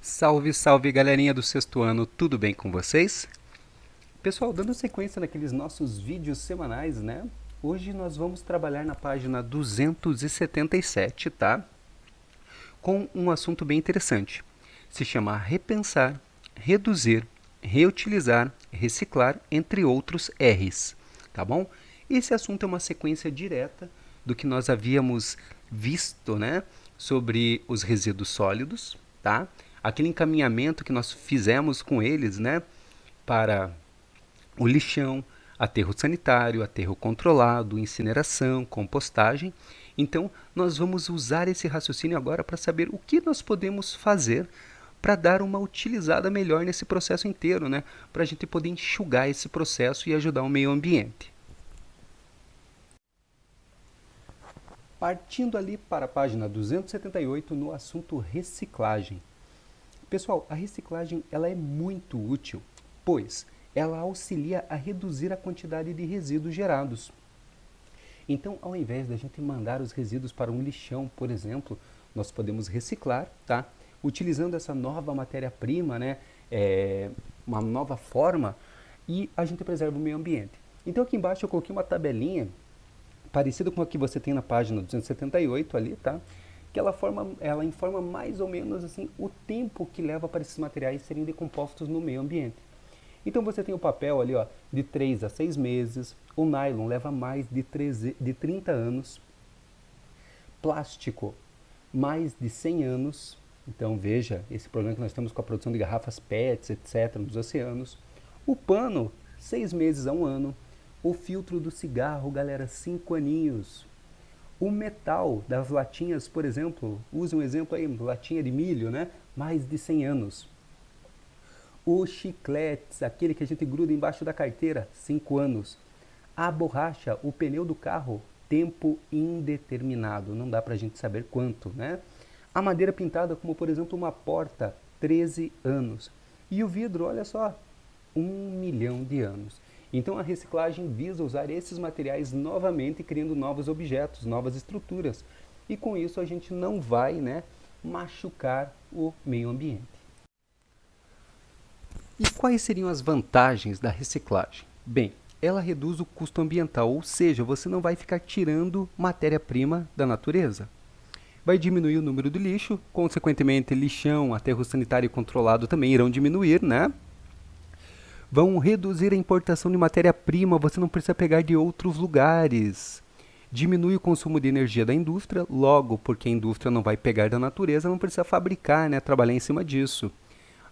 Salve, salve galerinha do sexto ano, tudo bem com vocês? Pessoal, dando sequência naqueles nossos vídeos semanais, né? Hoje nós vamos trabalhar na página 277, tá? Com um assunto bem interessante. Se chama repensar, reduzir, reutilizar, reciclar, entre outros R's, tá bom? Esse assunto é uma sequência direta do que nós havíamos visto, né? Sobre os resíduos sólidos, tá? Aquele encaminhamento que nós fizemos com eles, né? Para o lixão, aterro sanitário, aterro controlado, incineração, compostagem. Então, nós vamos usar esse raciocínio agora para saber o que nós podemos fazer para dar uma utilizada melhor nesse processo inteiro, né? Para a gente poder enxugar esse processo e ajudar o meio ambiente. Partindo ali para a página 278 no assunto reciclagem. Pessoal, a reciclagem ela é muito útil, pois ela auxilia a reduzir a quantidade de resíduos gerados. Então, ao invés da gente mandar os resíduos para um lixão, por exemplo, nós podemos reciclar, tá? Utilizando essa nova matéria-prima, né? Uma nova forma, e a gente preserva o meio ambiente. Então, aqui embaixo eu coloquei uma tabelinha parecida com a que você tem na página 278 ali, tá? Que ela informa mais ou menos assim o tempo que leva para esses materiais serem decompostos no meio ambiente. Então você tem o papel ali, ó, de 3 a 6 meses, o nylon leva mais de 30 anos, plástico mais de 100 anos. Então veja esse problema que nós temos com a produção de garrafas PETs, etc, nos oceanos. O pano, 6 meses a um ano. O filtro do cigarro, galera, 5 aninhos. O metal das latinhas, por exemplo, use um exemplo aí, latinha de milho, né? Mais de 100 anos. Os chicletes, aquele que a gente gruda embaixo da carteira, 5 anos. A borracha, o pneu do carro, tempo indeterminado, não dá pra gente saber quanto, né? A madeira pintada, como por exemplo uma porta, 13 anos. E o vidro, olha só, 1 milhão de anos. Então a reciclagem visa usar esses materiais novamente, criando novos objetos, novas estruturas. E com isso a gente não vai, né, machucar o meio ambiente. E quais seriam as vantagens da reciclagem? Bem, ela reduz o custo ambiental, ou seja, você não vai ficar tirando matéria-prima da natureza. Vai diminuir o número de lixo, consequentemente lixão, aterro sanitário controlado também irão diminuir, né? Vão reduzir a importação de matéria-prima, você não precisa pegar de outros lugares. Diminui o consumo de energia da indústria, logo, porque a indústria não vai pegar da natureza, não precisa fabricar, né, trabalhar em cima disso.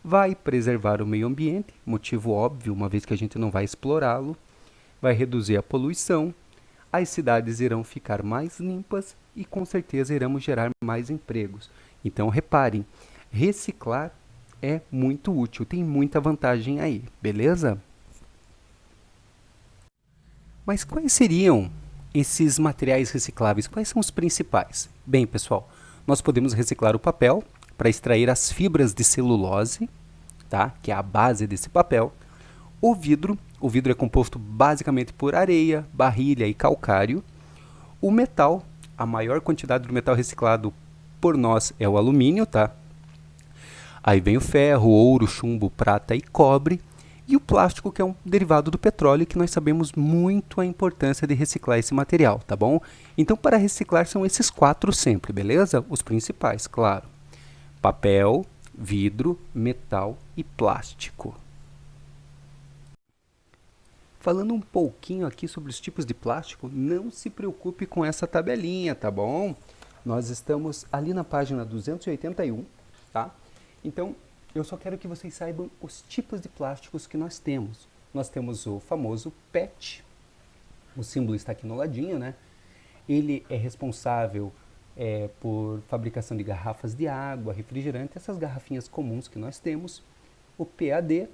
Vai preservar o meio ambiente, motivo óbvio, uma vez que a gente não vai explorá-lo. Vai reduzir a poluição, as cidades irão ficar mais limpas e com certeza iremos gerar mais empregos. Então reparem, reciclar é muito útil, tem muita vantagem aí, beleza? Mas quais seriam esses materiais recicláveis? Quais são os principais? Bem, pessoal, nós podemos reciclar o papel para extrair as fibras de celulose, tá? Que é a base desse papel. O vidro é composto basicamente por areia, barrilha e calcário. O metal, a maior quantidade do metal reciclado por nós é o alumínio, tá? Aí vem o ferro, ouro, chumbo, prata e cobre. E o plástico, que é um derivado do petróleo, que nós sabemos muito a importância de reciclar esse material, tá bom? Então, para reciclar são esses 4 sempre, beleza? Os principais, claro. Papel, vidro, metal e plástico. Falando um pouquinho aqui sobre os tipos de plástico, não se preocupe com essa tabelinha, tá bom? Nós estamos ali na página 281, tá? Então, eu só quero que vocês saibam os tipos de plásticos que nós temos. Nós temos o famoso PET, o símbolo está aqui no ladinho, né? Ele é responsável por fabricação de garrafas de água, refrigerante, essas garrafinhas comuns que nós temos. O PAD,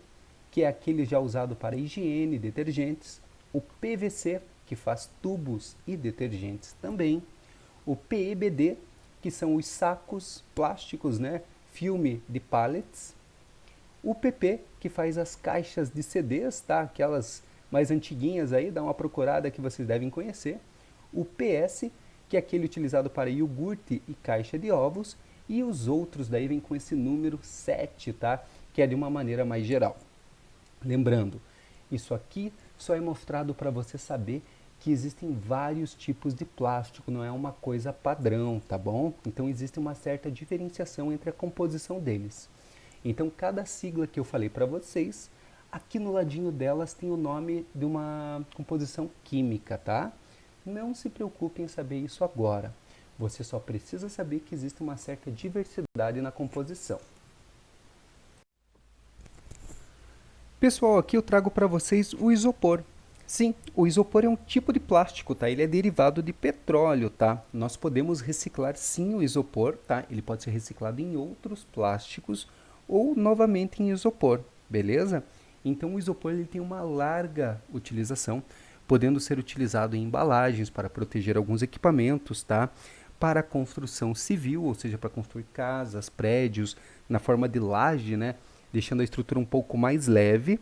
que é aquele já usado para higiene, detergentes. O PVC, que faz tubos e detergentes também. O PEBD, que são os sacos plásticos, né? Filme de pallets. O PP, que faz as caixas de CDs, tá? Aquelas mais antiguinhas aí, dá uma procurada que vocês devem conhecer. O PS, que é aquele utilizado para iogurte e caixa de ovos. E os outros daí vêm com esse número 7, tá? Que é de uma maneira mais geral. Lembrando, isso aqui só é mostrado para você saber que existem vários tipos de plástico, não é uma coisa padrão, tá bom? Então existe uma certa diferenciação entre a composição deles. Então cada sigla que eu falei para vocês, aqui no ladinho delas tem o nome de uma composição química, tá? Não se preocupe em saber isso agora. Você só precisa saber que existe uma certa diversidade na composição. Pessoal, aqui eu trago para vocês o isopor. Sim, o isopor é um tipo de plástico, tá? Ele é derivado de petróleo, tá? Nós podemos reciclar sim o isopor, tá? Ele pode ser reciclado em outros plásticos ou novamente em isopor, beleza? Então o isopor ele tem uma larga utilização, podendo ser utilizado em embalagens para proteger alguns equipamentos, tá? Para construção civil, ou seja, para construir casas, prédios, na forma de laje, né? Deixando a estrutura um pouco mais leve.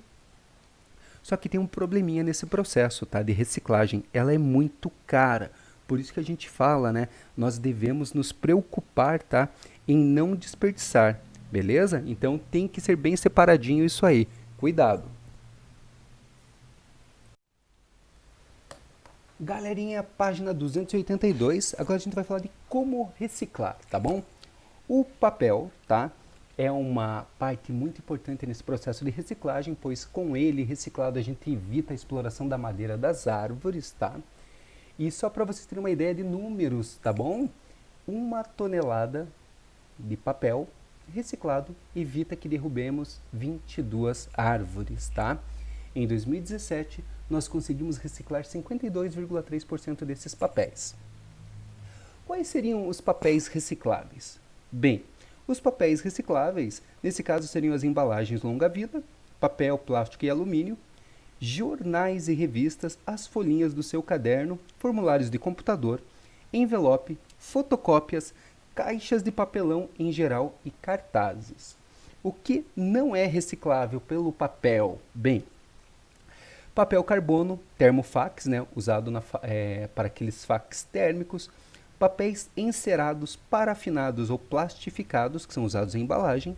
Só que tem um probleminha nesse processo, tá? De reciclagem. Ela é muito cara. Por isso que a gente fala, né? Nós devemos nos preocupar, tá? Em não desperdiçar, beleza? Então tem que ser bem separadinho isso aí. Cuidado. Galerinha, página 282. Agora a gente vai falar de como reciclar, tá bom? O papel, tá? É uma parte muito importante nesse processo de reciclagem, pois com ele reciclado a gente evita a exploração da madeira das árvores, tá? E só para vocês terem uma ideia de números, tá bom? 1 tonelada de papel reciclado evita que derrubemos 22 árvores, tá? Em 2017, nós conseguimos reciclar 52,3% desses papéis. Quais seriam os papéis recicláveis? Bem, os papéis recicláveis, nesse caso, seriam as embalagens longa-vida, papel, plástico e alumínio, jornais e revistas, as folhinhas do seu caderno, formulários de computador, envelope, fotocópias, caixas de papelão em geral e cartazes. O que não é reciclável pelo papel? Bem, papel carbono, termofax, né, usado para aqueles fax térmicos, papéis encerados, parafinados ou plastificados, que são usados em embalagem,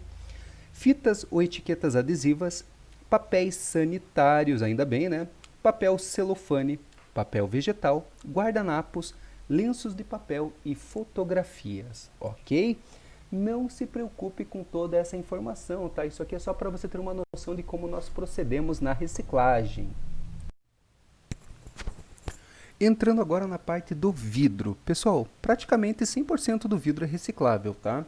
fitas ou etiquetas adesivas, papéis sanitários, ainda bem, né? Papel celofane, papel vegetal, guardanapos, lenços de papel e fotografias, ok? Não se preocupe com toda essa informação, tá? Isso aqui é só para você ter uma noção de como nós procedemos na reciclagem. Entrando agora na parte do vidro. Pessoal, praticamente 100% do vidro é reciclável, tá?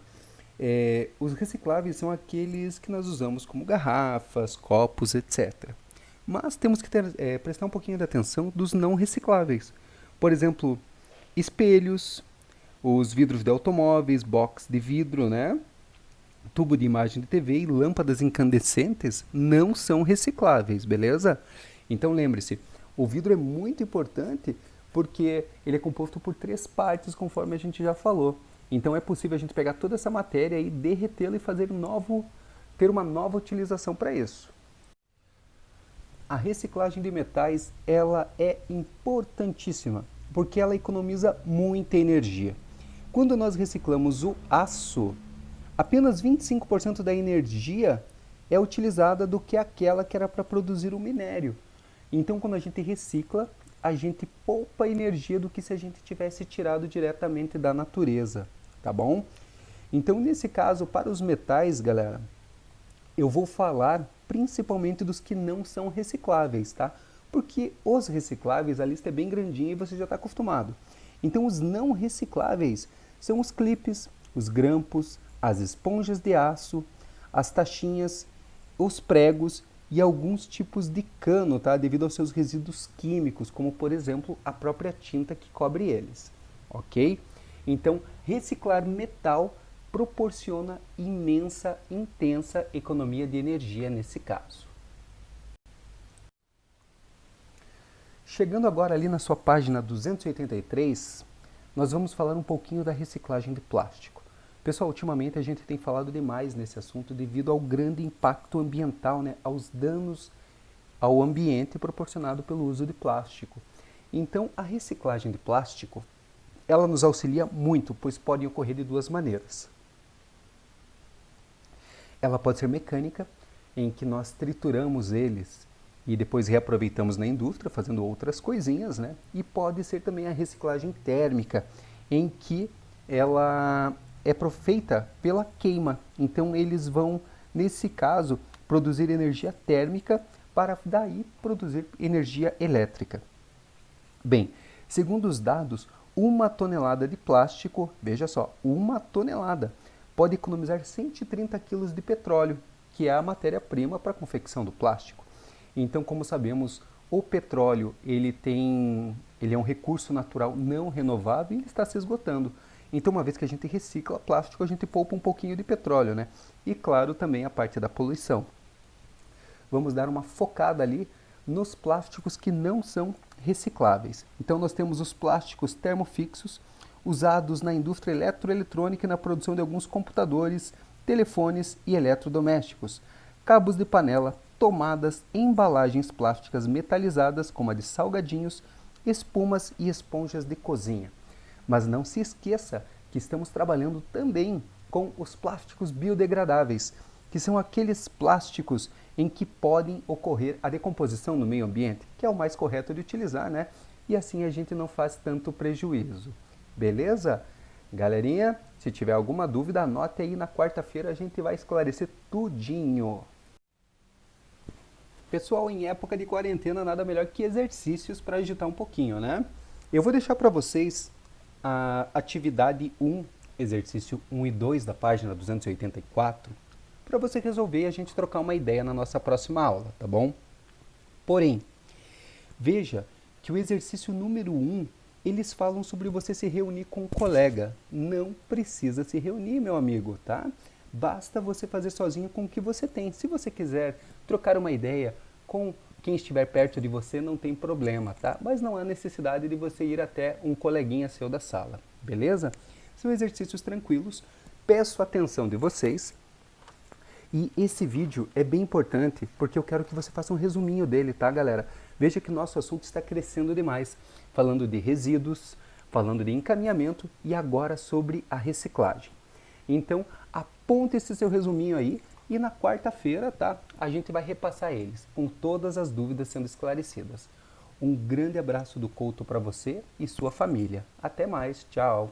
Os recicláveis são aqueles que nós usamos como garrafas, copos, etc. Mas temos que prestar um pouquinho de atenção dos não recicláveis. Por exemplo, espelhos, os vidros de automóveis, box de vidro, né? Tubo de imagem de TV e lâmpadas incandescentes não são recicláveis, beleza? Então lembre-se, o vidro é muito importante porque ele é composto por 3 partes, conforme a gente já falou. Então é possível a gente pegar toda essa matéria e derretê-la e ter uma nova utilização para isso. A reciclagem de metais, ela é importantíssima, porque ela economiza muita energia. Quando nós reciclamos o aço, apenas 25% da energia é utilizada do que aquela que era para produzir o minério. Então, quando a gente recicla, a gente poupa energia do que se a gente tivesse tirado diretamente da natureza, tá bom? Então, nesse caso, para os metais, galera, eu vou falar principalmente dos que não são recicláveis, tá? Porque os recicláveis, a lista é bem grandinha e você já está acostumado. Então, os não recicláveis são os clipes, os grampos, as esponjas de aço, as taxinhas, os pregos e alguns tipos de cano, tá? Devido aos seus resíduos químicos, como por exemplo a própria tinta que cobre eles, ok? Então, reciclar metal proporciona intensa economia de energia nesse caso. Chegando agora ali na sua página 283, nós vamos falar um pouquinho da reciclagem de plástico. Pessoal, ultimamente a gente tem falado demais nesse assunto devido ao grande impacto ambiental, né, aos danos ao ambiente proporcionado pelo uso de plástico. Então, a reciclagem de plástico, ela nos auxilia muito, pois podem ocorrer de 2 maneiras. Ela pode ser mecânica, em que nós trituramos eles e depois reaproveitamos na indústria, fazendo outras coisinhas, né? E pode ser também a reciclagem térmica, em que ela é feita pela queima. Então eles vão, nesse caso, produzir energia térmica para daí produzir energia elétrica. Bem, segundo os dados, 1 tonelada de plástico, veja só, 1 tonelada, pode economizar 130 quilos de petróleo, que é a matéria-prima para a confecção do plástico. Então, como sabemos, o petróleo ele é um recurso natural não renovável e ele está se esgotando. Então, uma vez que a gente recicla plástico, a gente poupa um pouquinho de petróleo, né? E claro, também a parte da poluição. Vamos dar uma focada ali nos plásticos que não são recicláveis. Então nós temos os plásticos termofixos, usados na indústria eletroeletrônica e na produção de alguns computadores, telefones e eletrodomésticos, cabos de panela, tomadas, embalagens plásticas metalizadas como a de salgadinhos, espumas e esponjas de cozinha. Mas não se esqueça que estamos trabalhando também com os plásticos biodegradáveis, que são aqueles plásticos em que podem ocorrer a decomposição no meio ambiente, que é o mais correto de utilizar, né? E assim a gente não faz tanto prejuízo. Beleza? Galerinha, se tiver alguma dúvida, anote aí, na quarta-feira a gente vai esclarecer tudinho. Pessoal, em época de quarentena, nada melhor que exercícios para agitar um pouquinho, né? Eu vou deixar para vocês a atividade 1, exercício 1 e 2 da página 284, para você resolver e a gente trocar uma ideia na nossa próxima aula, tá bom? Porém, veja que o exercício número 1, eles falam sobre você se reunir com um colega. Não precisa se reunir, meu amigo, tá? Basta você fazer sozinho com o que você tem. Se você quiser trocar uma ideia com quem estiver perto de você, não tem problema, tá? Mas não há necessidade de você ir até um coleguinha seu da sala, beleza? São exercícios tranquilos. Peço a atenção de vocês. E esse vídeo é bem importante porque eu quero que você faça um resuminho dele, tá, galera? Veja que o nosso assunto está crescendo demais, falando de resíduos, falando de encaminhamento e agora sobre a reciclagem. Então, aponte esse seu resuminho aí e na quarta-feira, tá, a gente vai repassar eles, com todas as dúvidas sendo esclarecidas. Um grande abraço do Couto para você e sua família. Até mais, tchau!